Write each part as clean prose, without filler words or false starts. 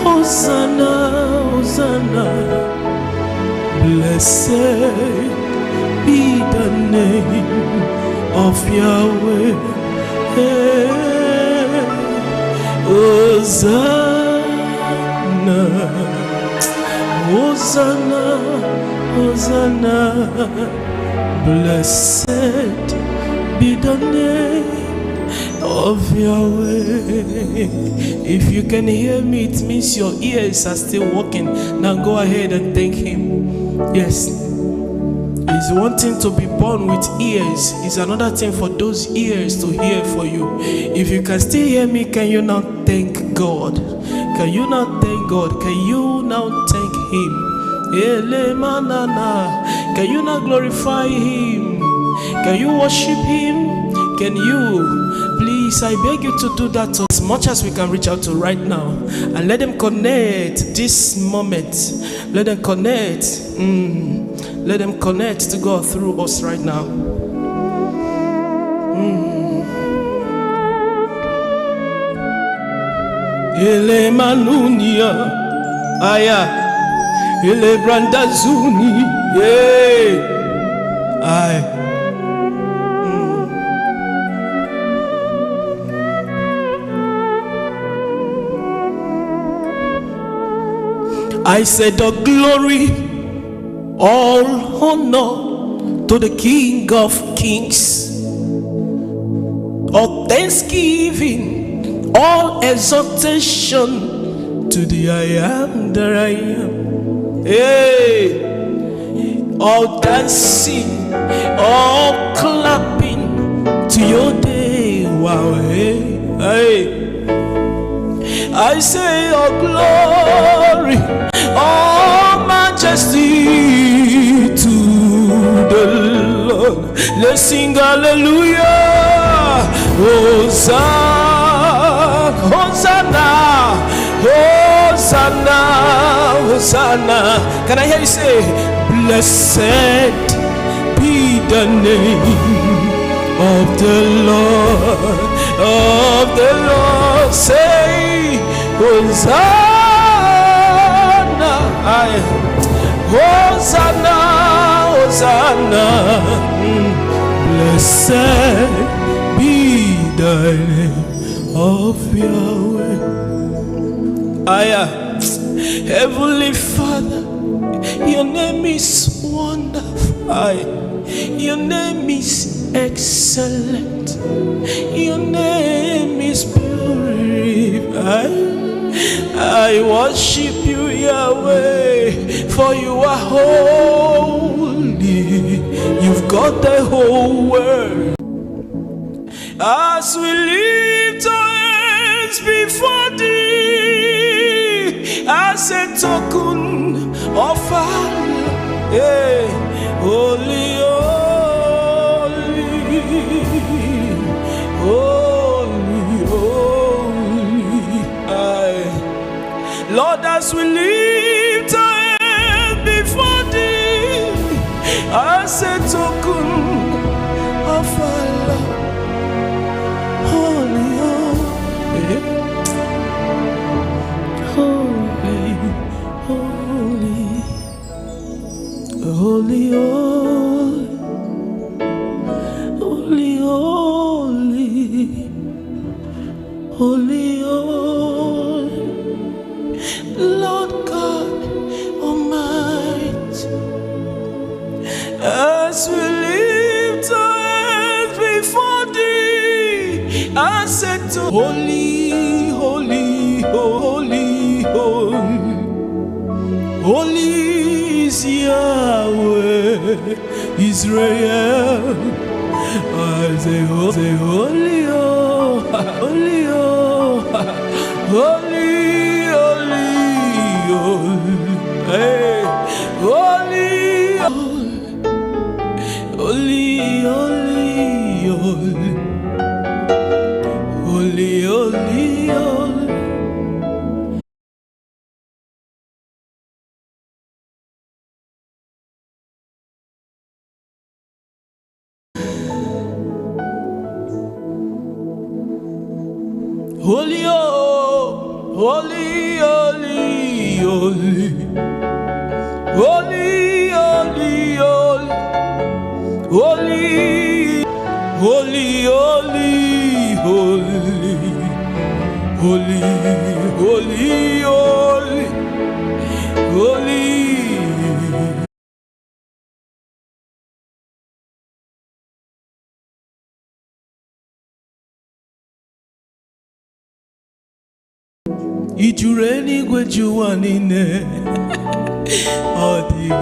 Hosanna, Hosanna. Blessed be the name of Yahweh. Hosanna, Hosanna, Hosanna. Blessed be the name of Yahweh. If you can hear me, it means your ears are still working. Now go ahead and thank Him. Yes, it's one thing to be born with ears, it's another thing for those ears to hear for you. If you can still hear me, can you now thank God? Can you now thank God? Can you now thank Him? Can you now glorify Him? Can you worship Him? Can you? Please, I beg you to do that as much as we can reach out to right now. And let them connect this moment. Let them connect. Let them connect to God through us right now. Ele manunia, aya, ele brandazuni, ay. I said, the glory, all honor to the King of Kings, all thanksgiving, all exaltation to the I am that I am. Hey, all dancing, all clapping to your day. Wow, hey, hey. I say, all glory, all majesty to the Lord. Let's sing hallelujah. Hosanna, Hosanna, Hosanna, Hosanna. Can I hear you say, blessed be the name of the Lord, of the Lord. Say, Hosanna, Hosanna, Hosanna. Blessed be the name of Yahweh. Heavenly Father, your name is wonderful. Your name is excellent. Your name is pure. I worship you, Yahweh, for you are holy. You've got the whole world. As we lift our hands before thee, as a token of our love, holy, holy, holy, Lord, as we lift our hands before thee, as a token of our love, holy, holy, holy, holy, holy, holy, holy, Lord God Almighty, as we lift our hands before thee, I said to holy, holy, holy, holy, holy is Yahweh Israel. I say holy, holy, holy, holy, holy, hey, holy, holy, holy, holy, holy, holy. Holy, oh, Holy, holy, holy. Holy, holy, holy. Holy, holy, holy, holy. Holy, holy, holy. Holy. Ijureni gwejuanine Odigi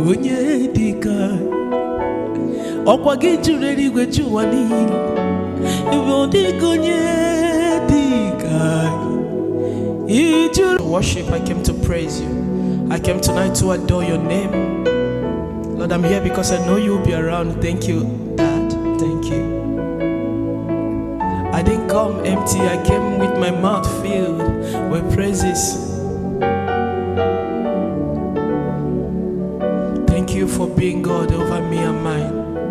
onye dika Okwa gijureni gwejuanine Odigi onye dika Worship, I came to praise you. I came tonight to adore your name. Lord, I'm here because I know you'll be around. Thank you, Dad. Thank you. I didn't come empty. I came with my mouth filled with praises. Thank you for being God over me and mine.